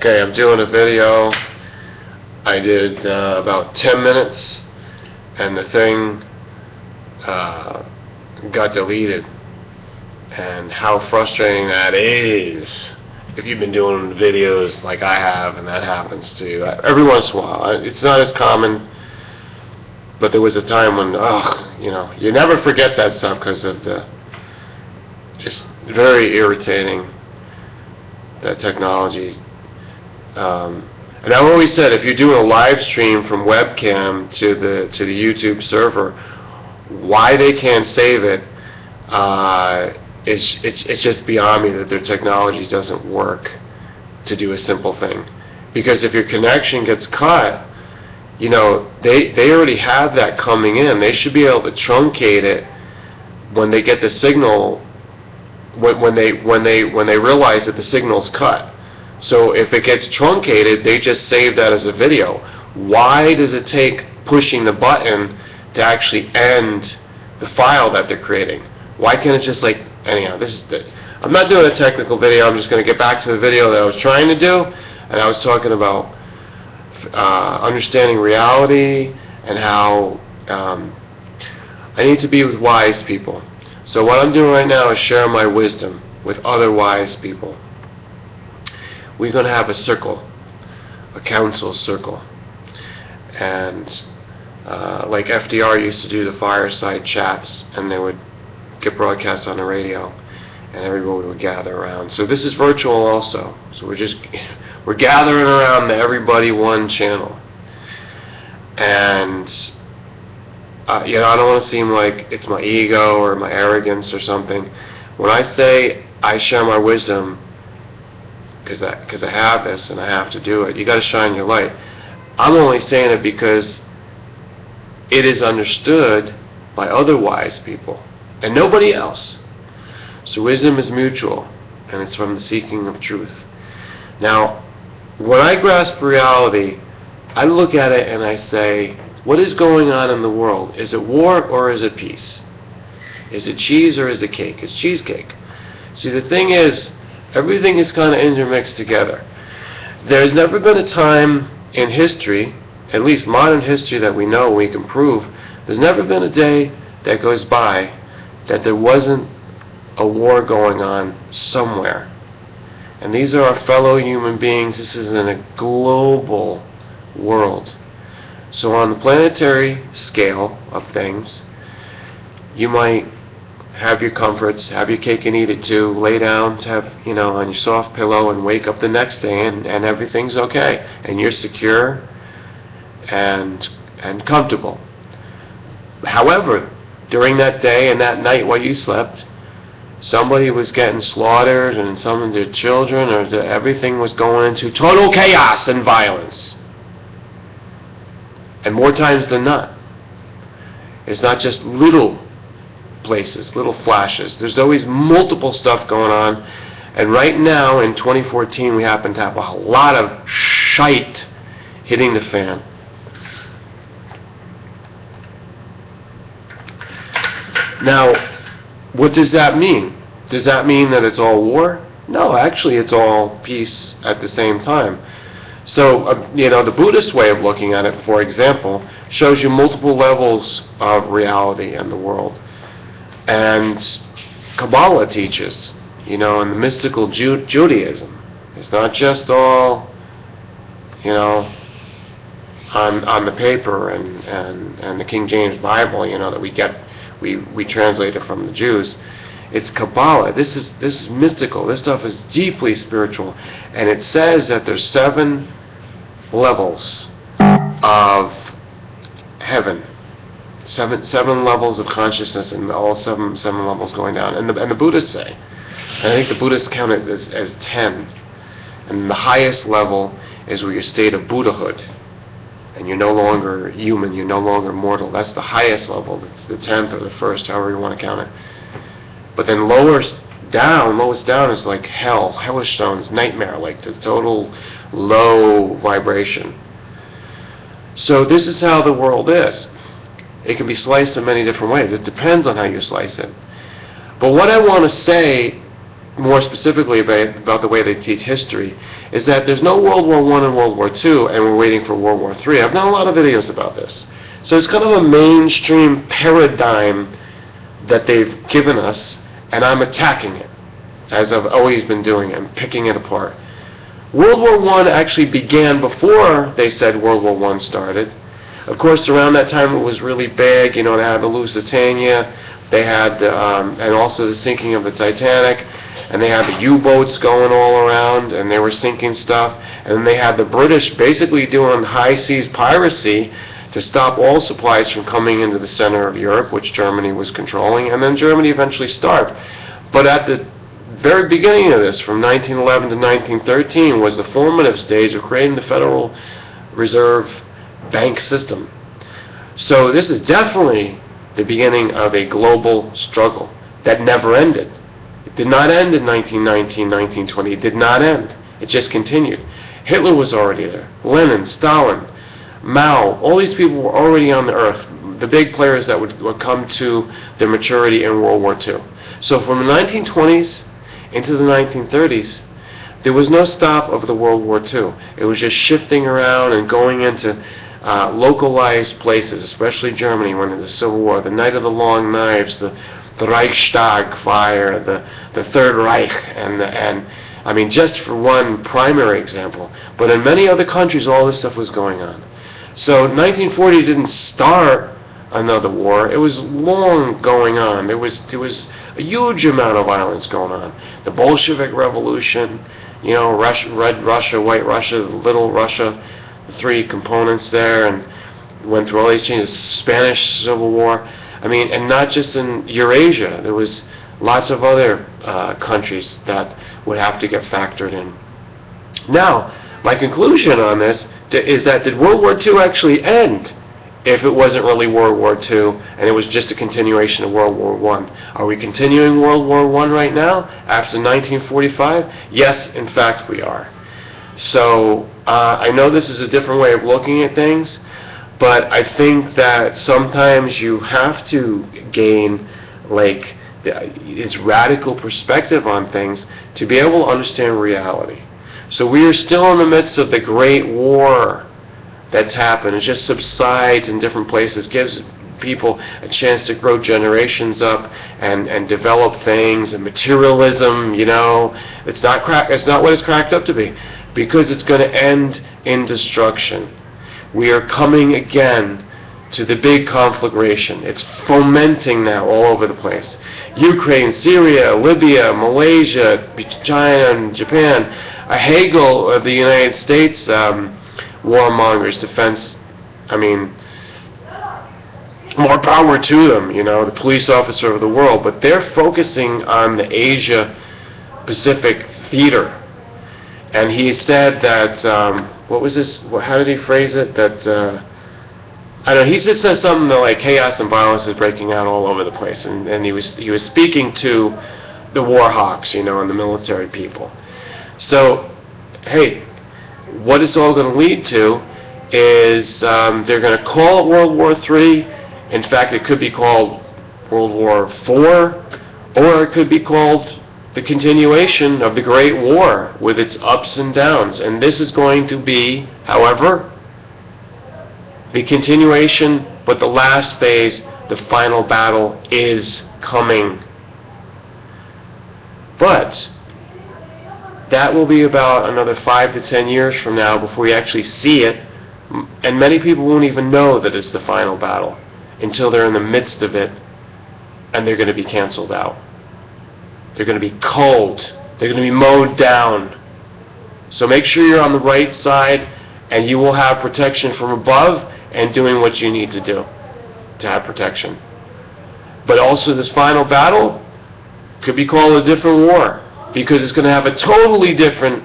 Okay, I'm doing a video. I did about 10 minutes, and the thing got deleted. And how frustrating that is if you've been doing videos like I have, and that happens to you every once in a while. It's not as common, but there was a time when, you never forget that stuff because of the just very irritating that technology. And I've always said, if you're doing a live stream from webcam to the YouTube server, why they can't save it, it's just beyond me that their technology doesn't work to do a simple thing. Because if your connection gets cut, they already have that coming in. They should be able to truncate it when they get the signal, when they realize that the signal's cut. So if it gets truncated, they just save that as a video. Why does it take pushing the button to actually end the file that they're creating? Why can't it just anyhow, I'm not doing a technical video. I'm just going to get back to the video that I was trying to do, and I was talking about understanding reality and how I need to be with wise people. So what I'm doing right now is share my wisdom with other wise people. We're going to have a circle, a council circle. And like FDR used to do the fireside chats, and they would get broadcast on the radio, and everybody would gather around. So this is virtual also. So we're gathering around the Everybody One channel. And I don't want to seem like it's my ego or my arrogance or something. When I say I share my wisdom, because I have this and I have to do it, you got to shine your light. I'm only saying it because it is understood by other wise people and nobody else. So wisdom is mutual, and it's from the seeking of truth. Now, when I grasp reality, I look at it and I say, what is going on in the world? Is it war or is it peace? Is it cheese or is it cake? It's cheesecake. See, the thing is, everything is kind of intermixed together. There's never been a time in history, at least modern history that we know, we can prove, there's never been a day that goes by that there wasn't a war going on somewhere. And these are our fellow human beings. This is in a global world. So on the planetary scale of things, you might have your comforts, have your cake and eat it too, lay down to have, on your soft pillow and wake up the next day and everything's okay. And you're secure and comfortable. However, during that day and that night while you slept, somebody was getting slaughtered, and some of their children, everything was going into total chaos and violence. And more times than not. It's not just little places, little flashes. There's always multiple stuff going on. And right now, in 2014, we happen to have a lot of shite hitting the fan. Now, what does that mean? Does that mean that it's all war? No, actually it's all peace at the same time. So, the Buddhist way of looking at it, for example, shows you multiple levels of reality in the world. And Kabbalah teaches, in the mystical Judaism. It's not just all, on the paper and the King James Bible, that we translate it from the Jews. It's Kabbalah. This is mystical. This stuff is deeply spiritual. And it says that there's 7 levels of heaven. Seven levels of consciousness, and all seven levels going down. And the Buddhists say, and I think the Buddhists count it as 10. And the highest level is where your state of Buddhahood. And you're no longer human, you're no longer mortal. That's the highest level. It's the 10th or the 1st, however you want to count it. But then lowest down is like hell, hellish zones, nightmare, like the total low vibration. So this is how the world is. It can be sliced in many different ways. It depends on how you slice it. But what I want to say more specifically about the way they teach history, is that there's no World War I and World War II, and we're waiting for World War III. I've done a lot of videos about this. So it's kind of a mainstream paradigm that they've given us, and I'm attacking it, as I've always been doing it, and picking it apart. World War I actually began before they said World War I started. Of course, around that time it was really big. You know, they had the Lusitania, they had and also the sinking of the Titanic, and they had the U-boats going all around, and they were sinking stuff. And then they had the British basically doing high seas piracy to stop all supplies from coming into the center of Europe, which Germany was controlling, and then Germany eventually starved. But at the very beginning of this, from 1911 to 1913, was the formative stage of creating the Federal Reserve Bank system. So this is definitely the beginning of a global struggle that never ended. It did not end in 1919, 1920. It did not end. It just continued. Hitler was already there. Lenin, Stalin, Mao, all these people were already on the earth, the big players that would come to their maturity in World War II. So from the 1920s into the 1930s, there was no stop of the World War II. It was just shifting around and going into localized places, especially Germany when there was the Civil War, the Night of the Long Knives, the Reichstag fire, the Third Reich, and I mean, just for one primary example. But in many other countries, all this stuff was going on. So 1940 didn't start another war. It was long going on. There was a huge amount of violence going on. The Bolshevik Revolution, you know, Russia, Red Russia, White Russia, Little Russia, the three components there, and went through all these changes. Spanish Civil War. I mean, and not just in Eurasia. There was lots of other countries that would have to get factored in. Now, my conclusion on this is that did World War II actually end if it wasn't really World War II and it was just a continuation of World War I? Are we continuing World War I right now after 1945? Yes, in fact we are. So I know this is a different way of looking at things, but I think that sometimes you have to gain like its radical perspective on things to be able to understand reality. So we are still in the midst of the Great War that's happened. It just subsides in different places, gives people a chance to grow generations up and develop things. And materialism, you know, it's not what it's cracked up to be, because it's going to end in destruction. We are coming again to the big conflagration. It's fomenting now all over the place. Ukraine, Syria, Libya, Malaysia, China, and Japan. A Hagel of the United States warmongers, defense, I mean, more power to them, you know, the police officer of the world, but they're focusing on the Asia-Pacific theater. And he said that, what was this, how did he phrase it, that, I don't know, he just said something like chaos and violence is breaking out all over the place, and he was speaking to the war hawks, you know, and the military people. So, hey, what it's all going to lead to is they're going to call it World War III. In fact, it could be called World War IV, or it could be called the continuation of the Great War with its ups and downs. And this is going to be, however, the continuation, but the last phase, the final battle, is coming. But that will be about another 5 to 10 years from now before we actually see it, and many people won't even know that it's the final battle until they're in the midst of it, and they're going to be canceled out. They're going to be culled. They're going to be mowed down. So make sure you're on the right side, and you will have protection from above and doing what you need to do to have protection. But also this final battle could be called a different war, because it's going to have a totally different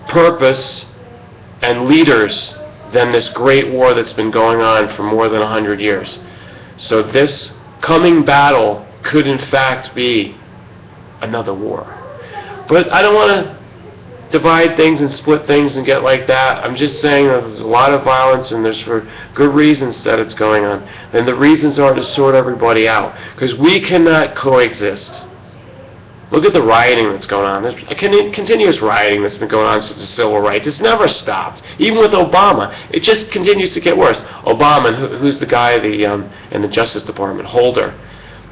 purpose and leaders than this great war that's been going on for more than 100 years. So this coming battle could in fact be another war. But I don't want to divide things and split things and get like that. I'm just saying that there's a lot of violence, and there's for good reasons that it's going on. And the reasons are to sort everybody out, because we cannot coexist. Look at the rioting that's going on. There's a continuous rioting that's been going on since the civil rights. It's never stopped. Even with Obama, it just continues to get worse. Obama, who's the guy in the Justice Department, Holder.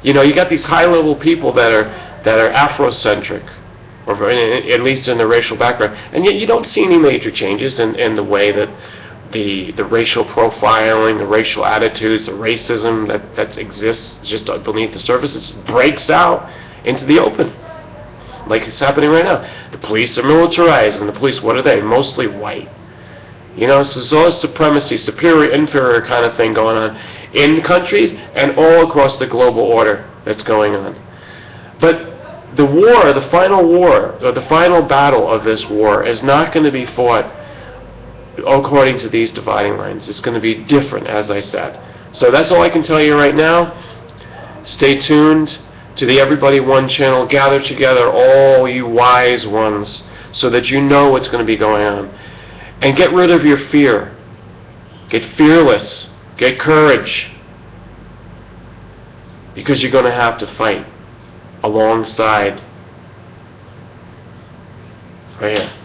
You know, you got these high-level people that are Afrocentric, or at least in their racial background, and yet you don't see any major changes in the way that the racial profiling, the racial attitudes, the racism that exists just beneath the surface, it breaks out into the open, like it's happening right now. The police are militarized, and the police, what are they? Mostly white. You know, so there's all this supremacy, superior, inferior kind of thing going on in countries and all across the global order that's going on. But the war, the final war, or the final battle of this war is not going to be fought according to these dividing lines. It's going to be different, as I said. So that's all I can tell you right now. Stay tuned to the Everybody One channel. Gather together all you wise ones so that you know what's going to be going on. And get rid of your fear. Get fearless. Get courage. Because you're going to have to fight alongside right here.